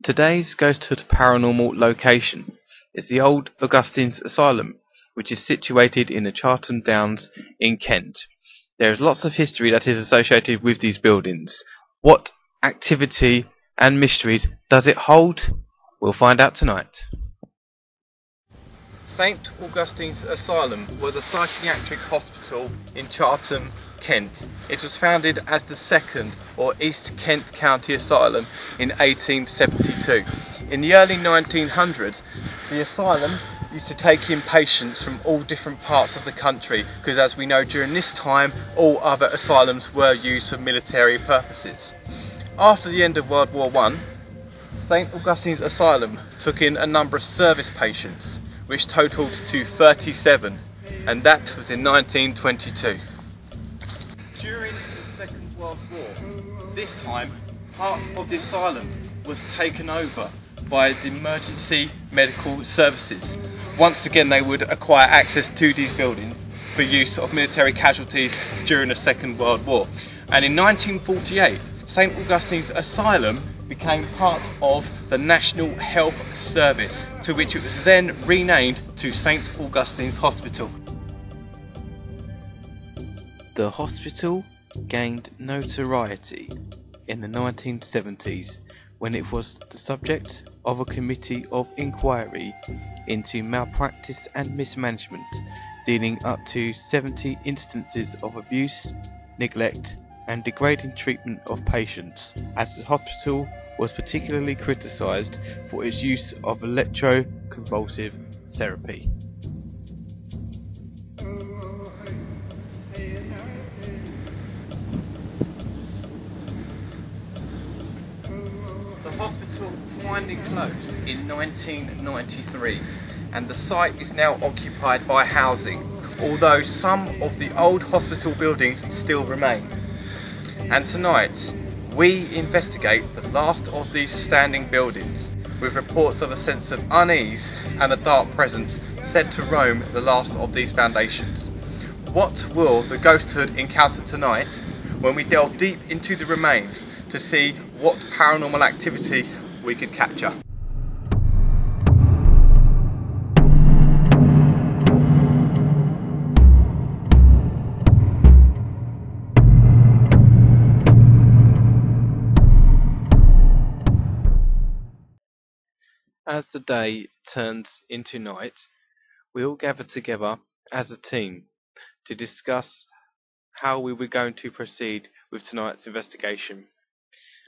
Today's Ghosthood Paranormal location is the old Augustines Asylum, which is situated in the Chartham Downs in Kent. There is lots of history that is associated with these buildings. What activity and mysteries does it hold? We'll find out tonight. St Augustine's Asylum was a psychiatric hospital in Chartham, Kent. It was founded as the second or East Kent County Asylum in 1872. In the early 1900s, the asylum used to take in patients from all different parts of the country because, as we know, during this time all other asylums were used for military purposes. After the end of World War I, St Augustine's Asylum took in a number of service patients, which totalled to 37, and that was in 1922. During the Second World War, this time part of the asylum was taken over by the emergency medical services. Once again, they would acquire access to these buildings for use of military casualties during the Second World War. And in 1948, St Augustine's Asylum became part of the National Health Service, to which it was then renamed to St Augustine's Hospital. The hospital gained notoriety in the 1970s when it was the subject of a committee of inquiry into malpractice and mismanagement, leading up to 70 instances of abuse, neglect and degrading treatment of patients, as the hospital was particularly criticised for its use of electroconvulsive therapy. The hospital finally closed in 1993 and the site is now occupied by housing, although some of the old hospital buildings still remain. And tonight we investigate the last of these standing buildings, with reports of a sense of unease and a dark presence said to roam the last of these foundations. What will the Ghosthood encounter tonight when we delve deep into the remains to see what paranormal activity we could capture? As the day turns into night, we all gather together as a team to discuss how we were going to proceed with tonight's investigation.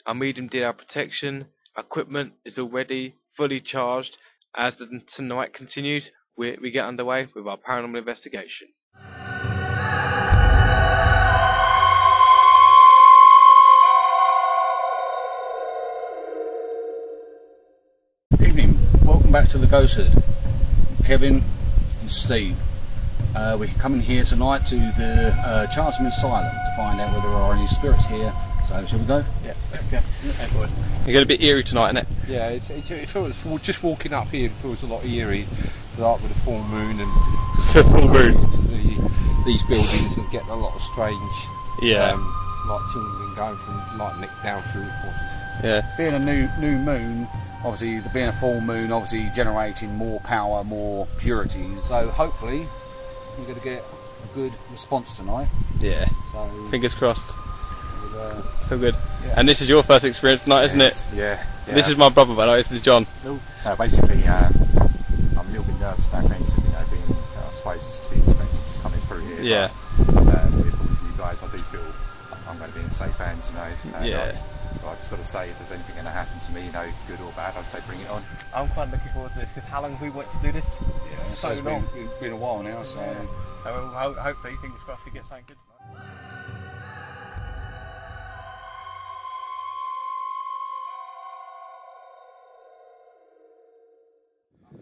Our medium DLR protection equipment is already fully charged. As the tonight continues, we get underway with our paranormal investigation. Welcome back to the Ghosthood. Kevin and Steve. We're coming here tonight to the Chartham Asylum to find out whether there are any spirits here. So, shall we go? Yeah, let's go. You get a bit eerie tonight, innit? Yeah, it feels, just walking up here, it feels a lot eerie, like with the full moon and It's a full moon. These buildings and getting a lot of strange, like tingling going from like neck down through the body. Yeah. Being a new moon, obviously, being a full moon, obviously generating more power, more purity. So hopefully, we're going to get a good response tonight. Yeah. So Fingers crossed. So good. Yeah. And this is your first experience tonight, isn't it? Yeah. This is my brother, by the way. This is John. Basically, I'm a little bit nervous about things, being, I suppose, to be expected just coming through here. Yeah. But with you guys, I do feel I'm going to be in safe hands, Yeah. But I've just got to say, if there's anything going to happen to me, good or bad, I'd say bring it on. I'm quite looking forward to this because how long have we wanted to do this? yeah, so it's been a while now. So Hopefully, fingers crossed, we get something good tonight.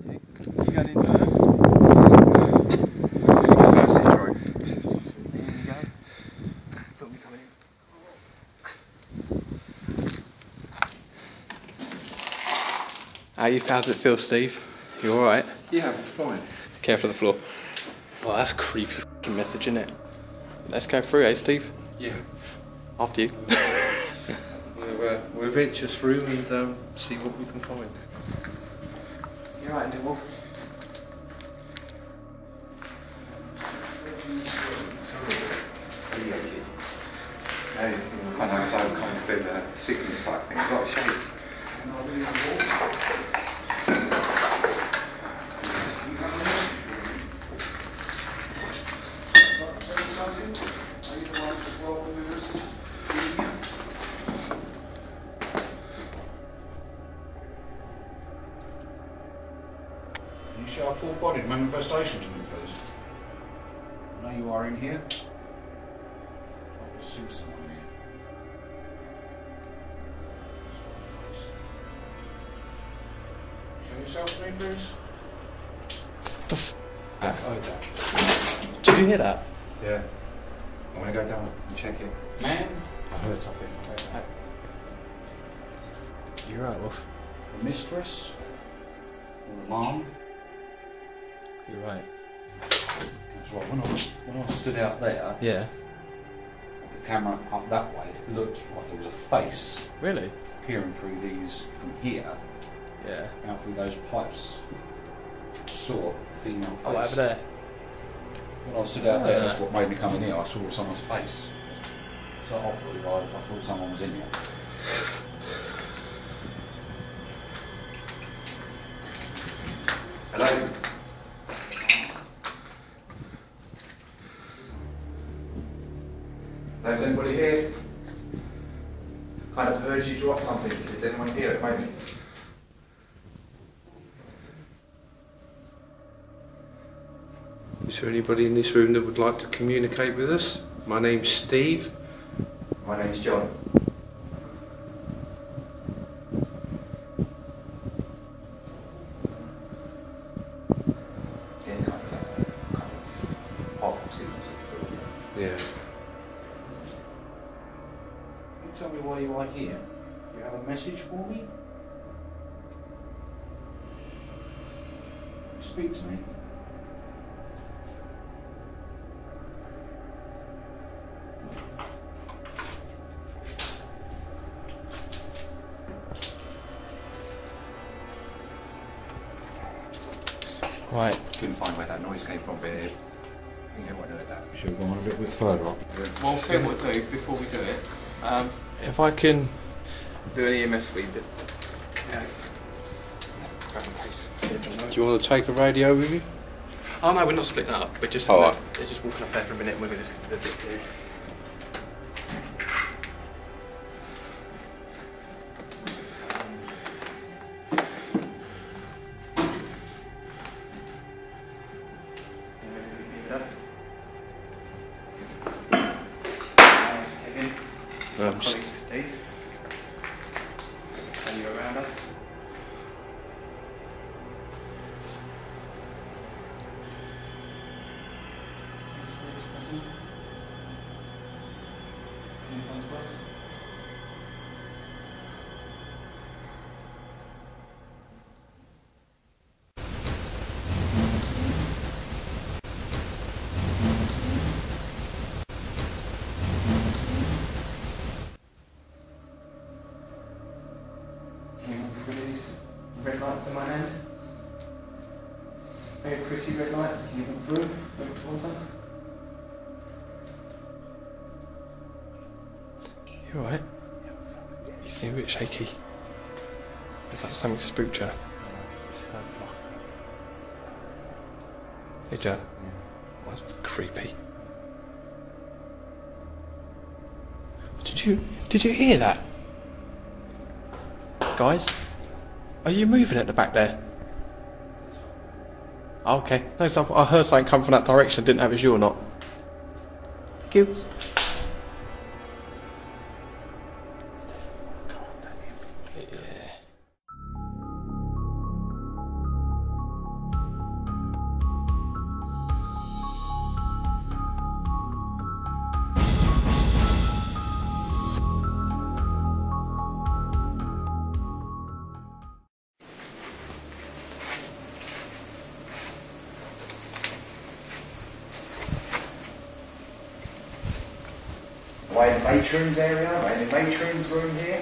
you going in first? First intro. How's it feel, Steve? You alright? Yeah, fine. Careful of the floor. Oh, that's a creepy f***ing message, isn't it? Let's go through, eh, Steve? Yeah. After you. We'll venture through and see what we can find. You're right, Nibble. Now you can kind of overcome a bit of a sickness type thing. A lot of shakes. Can you show a full-bodied manifestation to me, please? I know you are in here. I can see someone here. Show yourself to me, please. Did you hear that? Yeah. I want to go down and check it. Man, I heard something. You're right, Wolf. the mistress, or the mom. You're right. That's right. When I stood out there, Yeah. the camera up that way, it looked like there was a face Really? peering through these from here, Yeah. out through those pipes. Saw a female face. Oh, over there. When I stood out there, that's what made me come in here. I saw someone's face. So obviously, I thought someone was in here. Hello? Hello, is anybody here? Kind of heard you drop something. Is anyone here at the moment? Is there anybody in this room that would like to communicate with us? My name's Steve. My name's John. Yeah, kind of pop signals. Yeah. Can you tell me why you are here? Do you have a message for me? Speak to me. Right. Couldn't find where that noise came from, but you know what, heard that. Should have gone a little bit further up. Well, I'll tell you what to do before we do it. If I can do an EMS read it. Yeah. Grab a case. Do you want to take a radio with you? Oh no, we're not splitting up. We're just Alright. they're just walking up there for a minute and we're going to sit here. Steve, are you around us? Can you come to us? These red lights in my hand. Very pretty red lights. Can you look through? Look towards us. You alright? You seem a bit shaky. It's like something spooked you. Did you? That's creepy. Did you hear that? Guys? Are you moving at the back there? Oh, okay. No, so I heard something come from that direction. I didn't know if it was you or not. Thank you. Yeah. by the matron's area, by the matron's room here.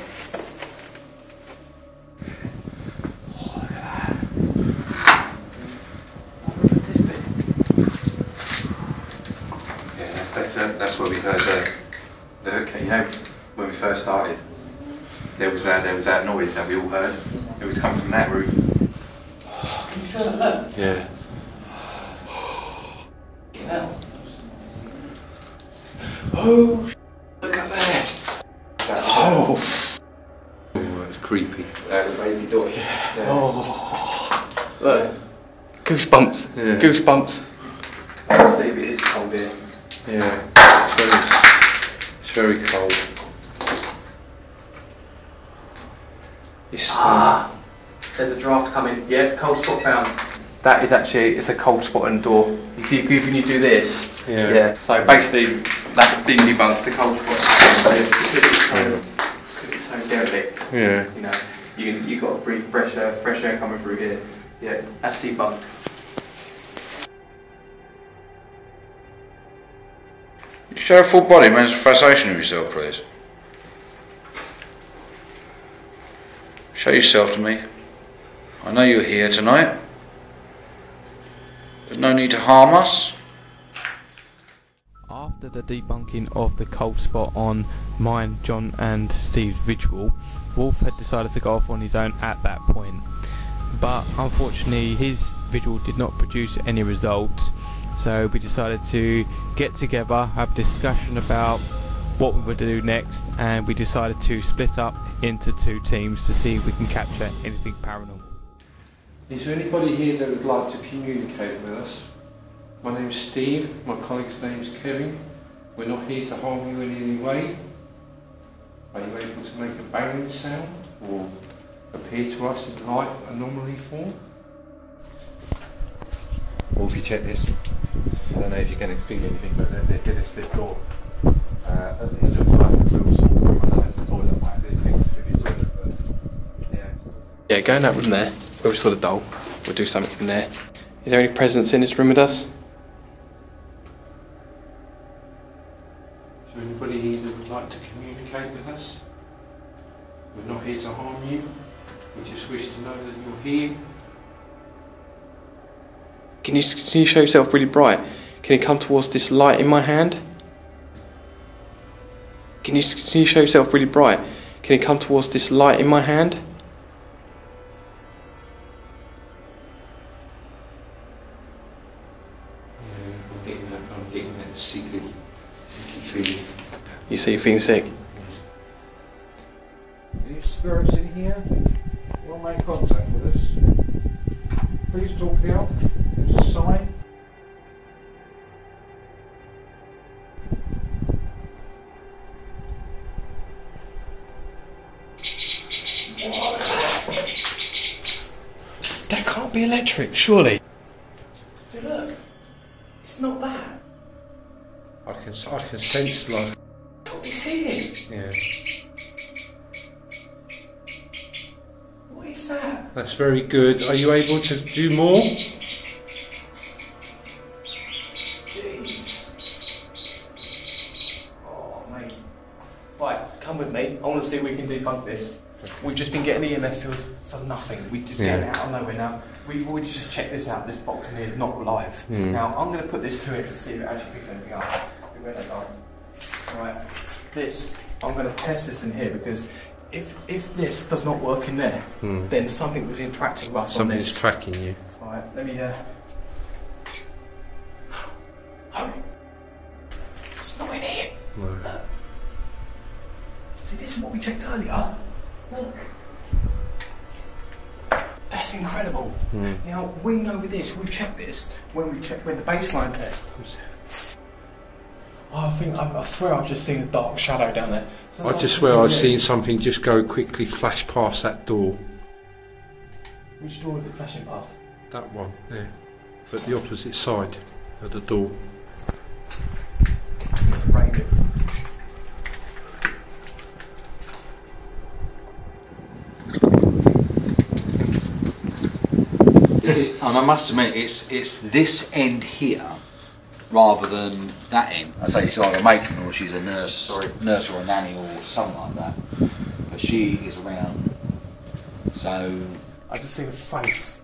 Oh, look at that. What would this be? Yeah, that's where we heard the you know, when we first started, there was that noise that we all heard. It was coming from that room. Can you feel that? Look. Yeah. Hell. Oh, look at that. Oh, It's creepy. the baby door. Yeah. Oh. Look. Goosebumps. Yeah. Goosebumps. Steve, it is cold here. Yeah. It's very cold. There's a draft coming. Yeah, cold spot found. That is actually, it's a cold spot in the door. You see, when you do this, Yeah. so basically, that's been debunked, the cold spot. Because it's so derelict, Yeah. you know, you got to breathe fresh air coming through here. Yeah, that's debunked. Could you show a full body manifestation of yourself, please? Show yourself to me. I know you're here tonight. There's no need to harm us. After the debunking of the cold spot on mine, John and Steve's vigil, Wolf had decided to go off on his own at that point. But unfortunately his vigil did not produce any results, so we decided to get together, have a discussion about what we would do next, and we decided to split up into two teams to see if we can capture anything paranormal. Is there anybody here that would like to communicate with us? My name's Steve, my colleague's name's Kevin. We're not here to harm you in any way. Are you able to make a banging sound or appear to us in light anomaly form? Well, if you check this, I don't know if you're going to feel anything, but this door, it looks like a real sort of room. I don't know if it's a toilet, like these things could be a toilet, but yeah. Yeah, go in that room there. We've just got a doll. We'll do something in there. Is there any presence in this room with us? Is there anybody here that would like to communicate with us? We're not here to harm you. We just wish to know that you're here. Can you show yourself really bright? Can you come towards this light in my hand? Can you show yourself really bright? Can you come towards this light in my hand? I'm getting that sickly feeling. You see, you're feeling sick. Any spirits in here? You want to make contact with us? Please talk out. There's a sign. That can't be electric, surely. See, look, it's not that. I can sense like, It's here. yeah. What is that? That's very good. Are you able to do more? Jeez. Oh, mate. Right, come with me. I want to see if we can debunk this. We've just been getting EMF fields for nothing. We just get it out of nowhere now. We've already just checked this out. This box in here is not live. Now, I'm going to put this to it to see if it actually picks anything up. Where they go. Right. This, I'm going to test this in here because if this does not work in there, then something was interacting with us on this. Something's tracking you. Alright, let me Oh! It's not in here! No. Look. See, this is what we checked earlier. Look. That's incredible. Now, we know with this, we've checked this when the baseline test. Oh, I swear I've just seen a dark shadow down there. So I just swear I've seen something just go quickly flash past that door. Which door is it flashing past? That one, there. But the opposite side of the door. It's raining. And I must admit, it's this end here rather than that end. I say she's either a matron or she's a nurse, nurse or a nanny or something like that. But she is around. So I just seen a face.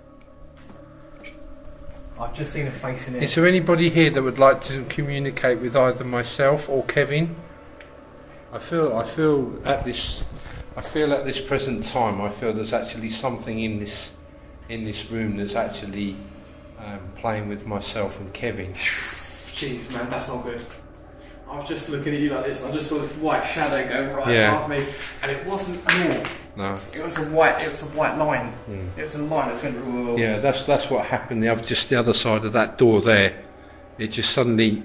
I've just seen a face in it. Is there anybody here that would like to communicate with either myself or Kevin? I feel at this present time, I feel there's actually something in this room that's actually playing with myself and Kevin. Jeez, man, that's not good. I was just looking at you like this. I just saw this white shadow go right past me, and it wasn't an orb. No. It was a white line. It was a line of fender. Yeah, that's what happened. Just the other side of that door there. It just suddenly.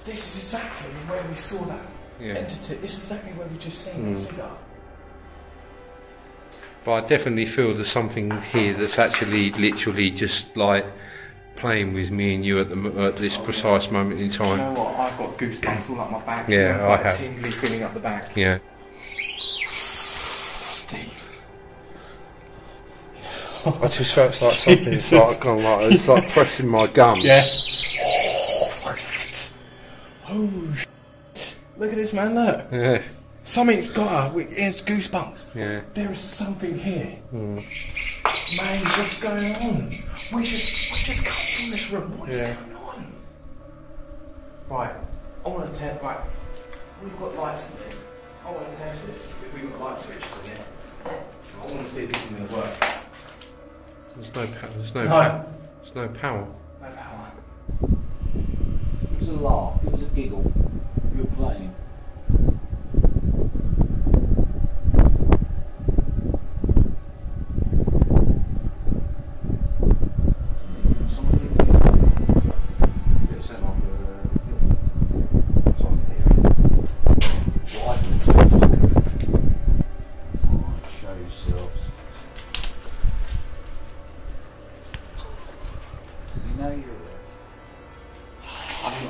This is exactly where we saw that entity. This is exactly where we just seen the figure. But I definitely feel there's something here that's actually literally just like playing with me and you at this precise moment in time. You know what? I've got goosebumps all up my back. Yeah, it's I like have. Tingly feeling up the back. Yeah. Steve. I just felt like something's like gone like it's like pressing my gums. Yeah. Oh, shit. Look at this, man, look. Yeah. Something's got her. It's goosebumps. Yeah. There is something here. Man, what's going on? We just come from this room. What is going on? Right. I want to test. Right. We've got lights in here. I want to test this. We've got light switches in here. I want to see if this is going to work. There's no power. There's no power. No power. It was a laugh, it was a giggle. You were playing.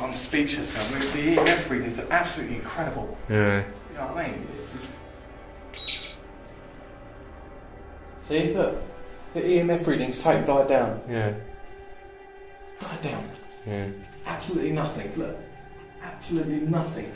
I'm speechless now. The EMF readings are absolutely incredible. Yeah. You know what I mean? It's just... See, look. The EMF readings totally died down. Yeah. Died down. Yeah. Absolutely nothing. Look. Absolutely nothing.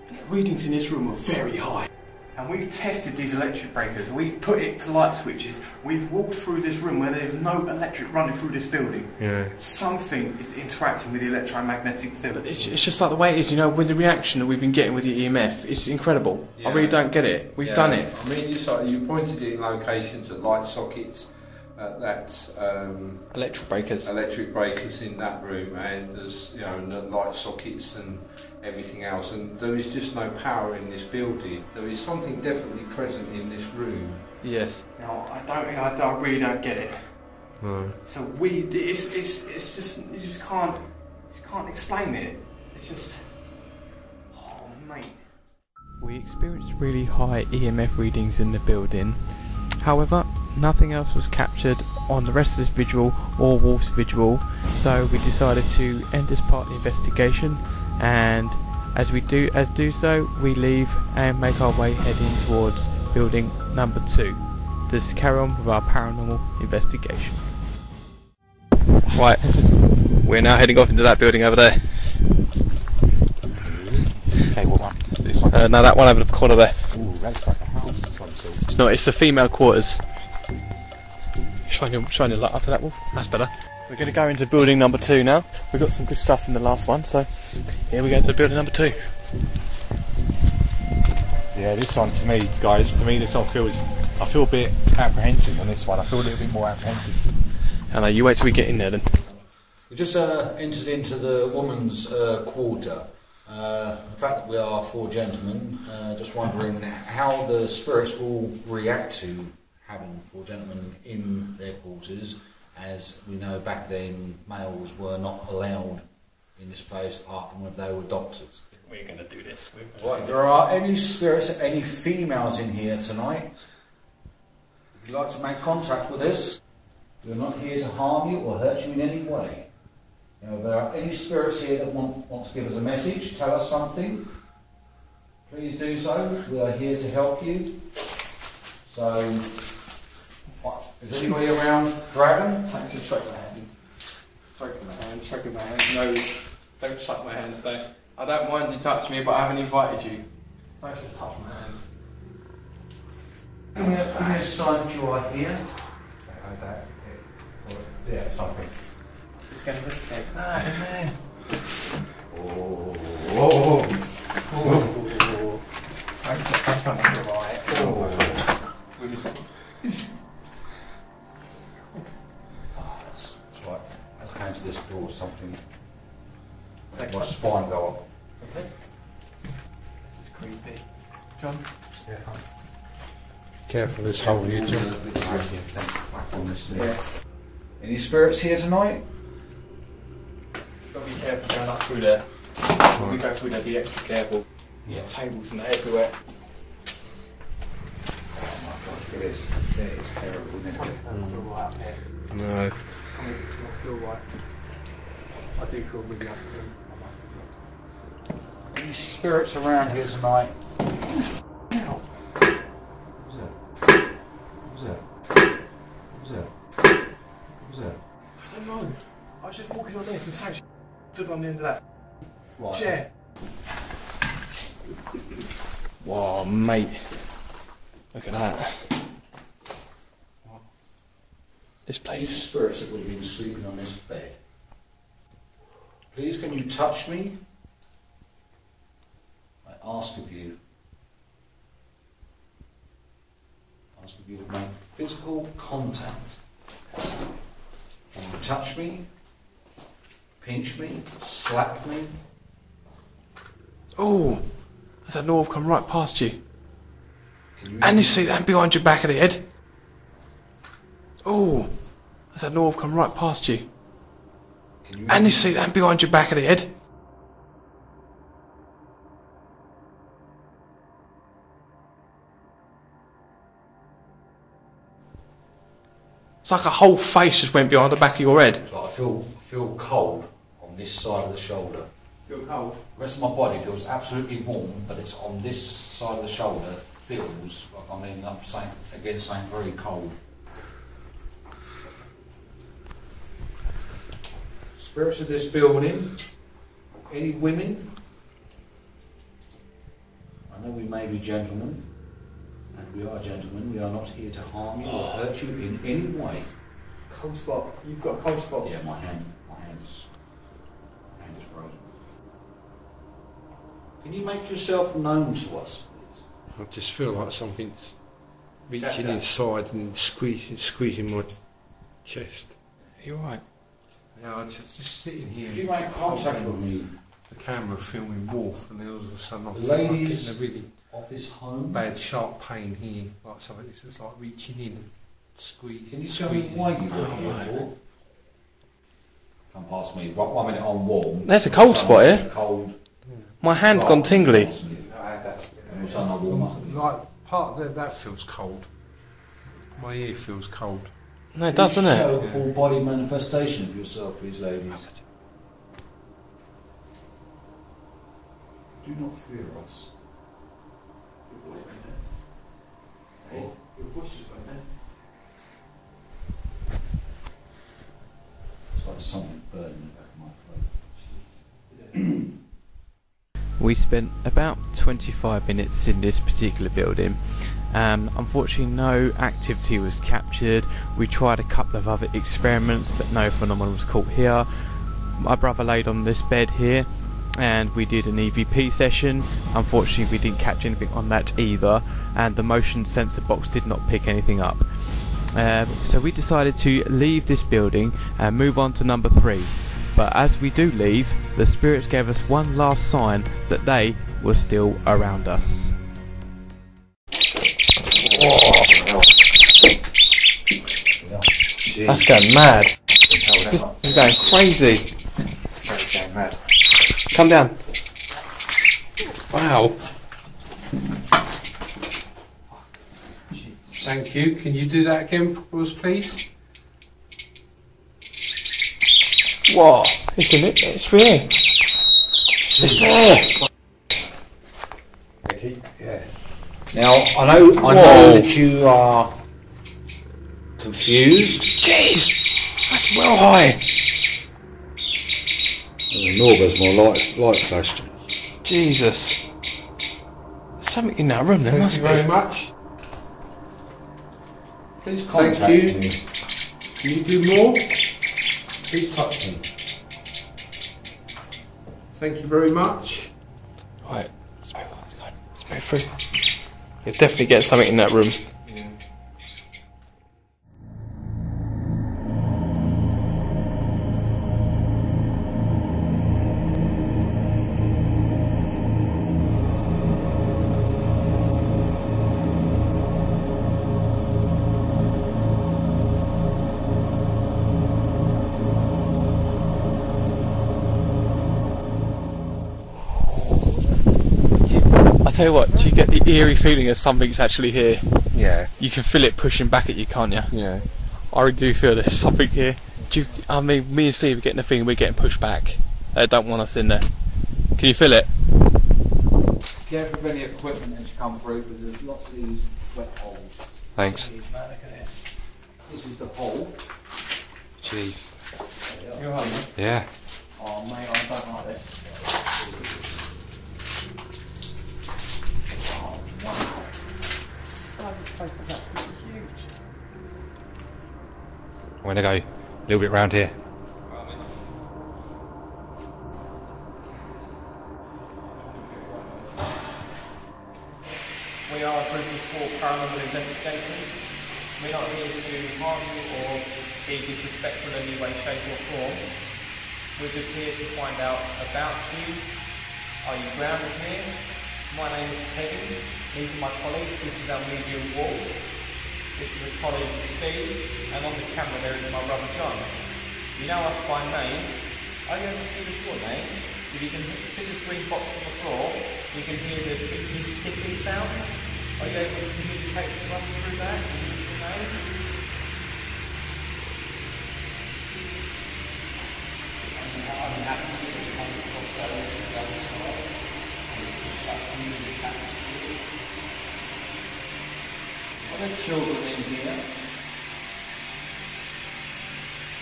And the readings in this room were very high. And we've tested these electric breakers. We've put it to light switches. We've walked through this room where there's no electric running through this building. Yeah. Something is interacting with the electromagnetic field. It's just like the way it is, you know, with the reaction that we've been getting with the EMF. It's incredible. I really don't get it. We've done it. I mean, you pointed it in locations at light sockets, electric breakers in that room, and there's light sockets and everything else, and there is just no power in this building. There is something definitely present in this room. Yes. No, I really don't get it. No. So it's just you just can't explain it. It's just, oh mate. We experienced really high EMF readings in the building. However, nothing else was captured on the rest of this visual or Wolf's visual, so we decided to end this part of the investigation, and as we do so, we leave and make our way heading towards building number 2 to carry on with our paranormal investigation. Right, we're now heading off into that building over there. Okay, what one? This one? No, that one over the corner there. Ooh, that looks like a house of some sort. It's not, it's the female quarters. Shine your light up to that wall. That's better. We're going to go into building number 2 now. We got some good stuff in the last one, so here we go to building number 2. Yeah, this one to me, guys, this one I feel a bit apprehensive on this one. I feel a little bit more apprehensive. I know, you wait till we get in there then. We just entered into the woman's quarter. The fact that we are 4 gentlemen, just wondering how the spirits will react to having 4 gentlemen in their quarters. As we know, back then males were not allowed in this place apart from if they were doctors. We're going to do this. Right, there are any spirits, any females in here tonight? If you'd like to make contact with us, we're not here to harm you or hurt you in any way. You know, if there are any spirits here that want to give us a message, tell us something, please do so. We are here to help you. So, is anybody around Dragon? Just shake my hand. Shaking my hand. No, don't shake my hand. I don't mind you touch me, but I haven't invited you. Don't just touch my hand. Give me a sign you are here. Yeah, something. It's going to investigate. Ah, in there. That's right. As I came to this door, something made my spine go up. Okay. This is creepy. John? Yeah. Careful, this hole here, John. Yeah. Any spirits here tonight? Got to be careful going up through there. When we go through there, be extra careful. Yeah. Tables and that everywhere. Oh my God, it is. It's terrible, isn't it? I don't feel right up there. No. I mean, it's not feel right. I do feel really up there. Any spirits around here tonight? Ow. Who's that? Who's that? Who's that? Who's that? I don't know. I was just walking on this and Sam stood on the end of that Right. chair. Whoa, mate. Look at that. This Any place. spirits that would have been sleeping on this bed, please can you touch me? I ask of you. Ask of you to make physical contact. Can you touch me? Pinch me? Slap me? Oh, has that orb come right past you? Can you And you see that behind your back of the head? Oh, has that orb come right past you? And you see that behind your back of the head? It's like a whole face just went behind the back of your head. So I feel cold on this side of the shoulder. Feel cold? The rest of my body feels absolutely warm, but it's on this side of the shoulder feels like I'm ending up saying very cold. Spirits of this building, any women? I know we may be gentlemen, and we are gentlemen. We are not here to harm you or hurt you in any way. Cold spot. You've got a cold spot. Yeah, my hand is frozen. Can you make yourself known to us, please? I just feel like something's reaching inside and squeezing my chest. Are you alright? Yeah, I just sitting here. Could you make contact with me? The camera filming Wolf, and then all of a sudden I The feel like ladies getting a really of this home. bad sharp pain here, like something that's just like reaching in and squeezing. Can you tell me why you were here for? Come past me. 1 minute on warm. There's a cold spot here. Cold. My hand's gone tingly. And all of a sudden I warm up. Like part of that feels cold. My ear feels cold. No, it does, doesn't Show it? a full body manifestation of yourself, please, ladies. Do not fear us. Hey, Your voice just went there. it's like something burning in the back of my throat. We spent about 25 minutes in this particular building. Unfortunately no activity was captured. We tried a couple of other experiments but no phenomenon was caught here. My brother laid on this bed here and we did an EVP session. Unfortunately we didn't catch anything on that either, and the motion sensor box did not pick anything up. So we decided to leave this building and move on to number 3. But as we do leave, the spirits gave us one last sign that they were still around us. That's going mad. It's going crazy. That's going mad. Come down. Wow. Thank you. Can you do that again for us, please? Whoa. It's in it. It's there. It's there. Yeah. Now, I know that you are confused. Jeez, that's well high. Norber's more light flashed. Jesus. There's something in that room, there must Thank you be. very much. Please Thank contact you. me. Can you do more? Please touch me. Thank you very much. Right, let's move on. Let's move through. You're definitely getting something in that room. I tell you what, do you get the eerie feeling of something's actually here? Yeah. You can feel it pushing back at you, can't you? Yeah. I really do feel there's something here. I mean, me and Steve are getting the feeling we're getting pushed back. They don't want us in there. Can you feel it? Careful of any equipment as you come through, because there's lots of these wet holes. Thanks. Jeez, man, look at this. This is the hole. Jeez. You're home, man? Yeah. Oh, mate, I don't like this. Oh, wow. This place is absolutely huge. I'm gonna go a little bit round here. We are a group of 4 paranormal investigators. We're not here to harm you or be disrespectful in any way, shape or form. We're just here to find out about you. Are you grounded here? My name is Kevin. These are my colleagues. This is our medium Wolf. This is a colleague Steve. And on the camera there is my brother John. You know us by name. Are you able to give us your name? If you can see this green box on the floor, you can hear the hissing sound. Are you able to communicate to us through that? Give us your name. I'm happy to come across that to the other side. It's like I'm in this atmosphere. Are there children in here?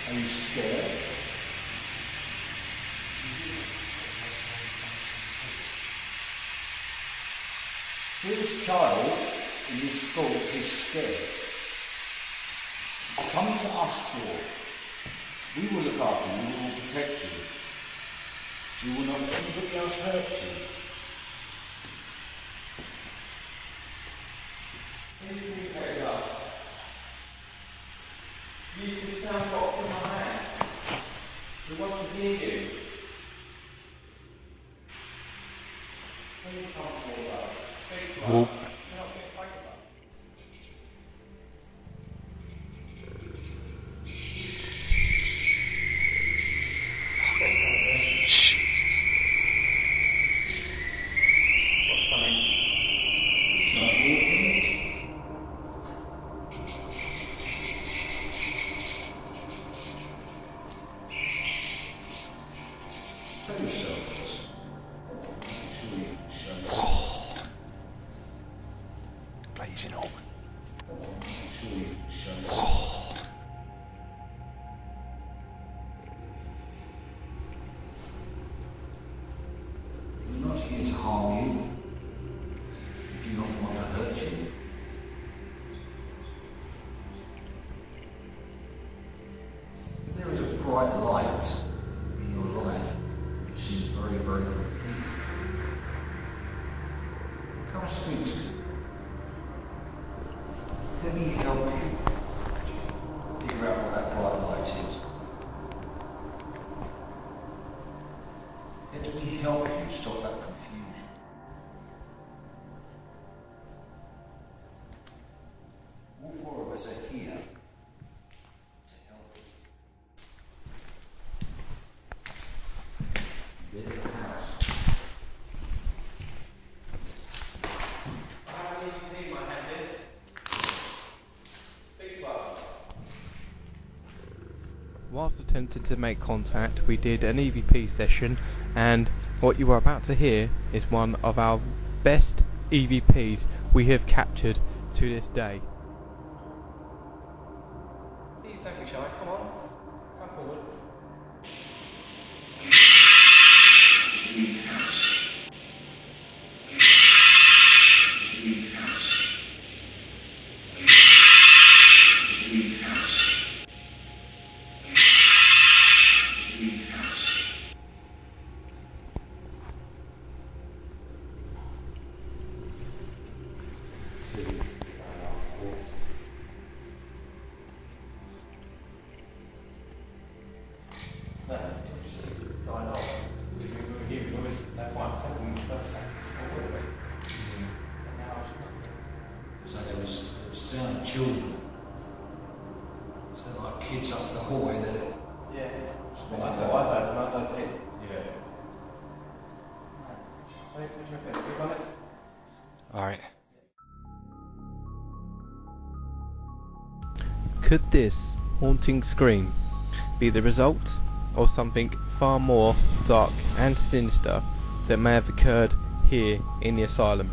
Are you scared? This child in this school is scared. Come to us for it. We will look after you, we will protect you. We will not let anybody else hurt you. Please communicate with us. Use the sound box in my hand. We want to hear you. Please come forward us. Speak to us. Whoop. You're not being afraid of us. What's something? Show yourself first. Actually, show Blazing on. Actually, show We're not here to harm you. We do not want to hurt you. If there is a bright light in your life, which seems very, very confusing, come and speak to me. Let me help you figure out what that bright light is. Let me help you stop that confusion. All 4 of us are here to help you. Build a house. How do you need my hand in? Speak to us. whilst attempting to make contact, we did an EVP session, and what you are about to hear is one of our best EVPs we have captured to this day. Thank you, Shai. Come on. Come forward. So there was sound of children. So like kids up the hallway there. Yeah. That's what I've heard, and I've heard it. Yeah. What do you reckon? You got it? Alright. Could this haunting scream be the result of something far more dark and sinister that may have occurred here in the asylum?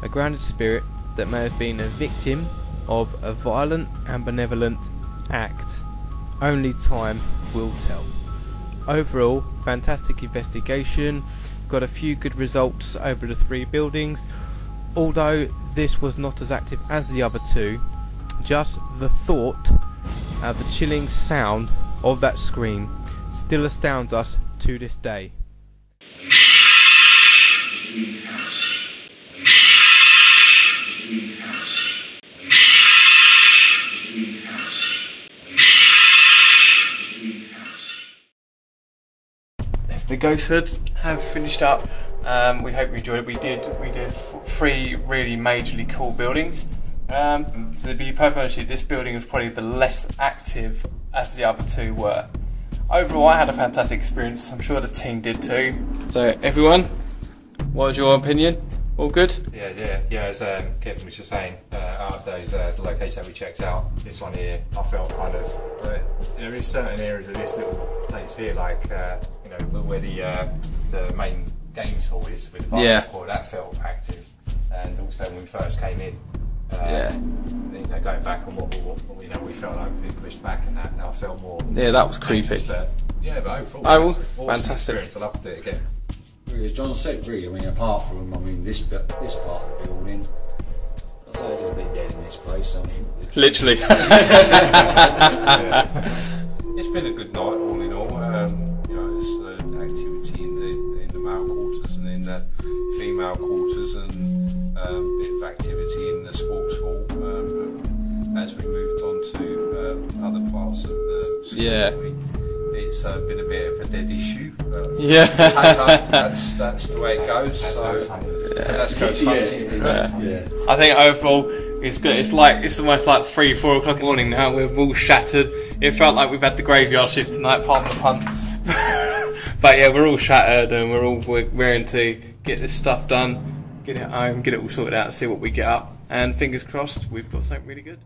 A grounded spirit that may have been a victim of a violent and benevolent act. Only time will tell. Overall, fantastic investigation, got a few good results over the 3 buildings, although this was not as active as the other 2. Just the thought, the chilling sound of that scream still astounds us to this day. The ghost hood have finished up. We hope you enjoyed it. We did 3 really majorly cool buildings. To be perfectly honest, this building was probably the less active as the other 2 were. Overall, I had a fantastic experience. I'm sure the team did too. So, everyone, what was your opinion? All good? Yeah. As Kevin was just saying, out of those locations that we checked out, this one here, I felt kind of there is certain areas of this little place here, like you know, where the main games hall is with the basketball. That felt active, and also when we first came in. You know, going back on what we felt like we pushed back, and that I felt more. Yeah, that was creepy. But overall, awesome fantastic experience. I'd love to do it again. Really, as John said, really, I mean, apart from, this part of the building, I'd say there's a bit dead in this place. I mean, literally. It's been a good night, all in all. You know, there's activity in the male quarters and in the female quarters, and a bit of activity in the sports hall. As we moved on to other parts of the school, it's been a bit of a dead issue. That's the way it goes. That's ghost hunting. I think overall it's good. It's almost like 3-4 o'clock in the morning now. We're all shattered. It felt like we've had the graveyard shift tonight, pardon the pun. But yeah, we're all shattered, and we're raring to get this stuff done, get it home, get it all sorted out, and see what we get up. And fingers crossed, we've got something really good.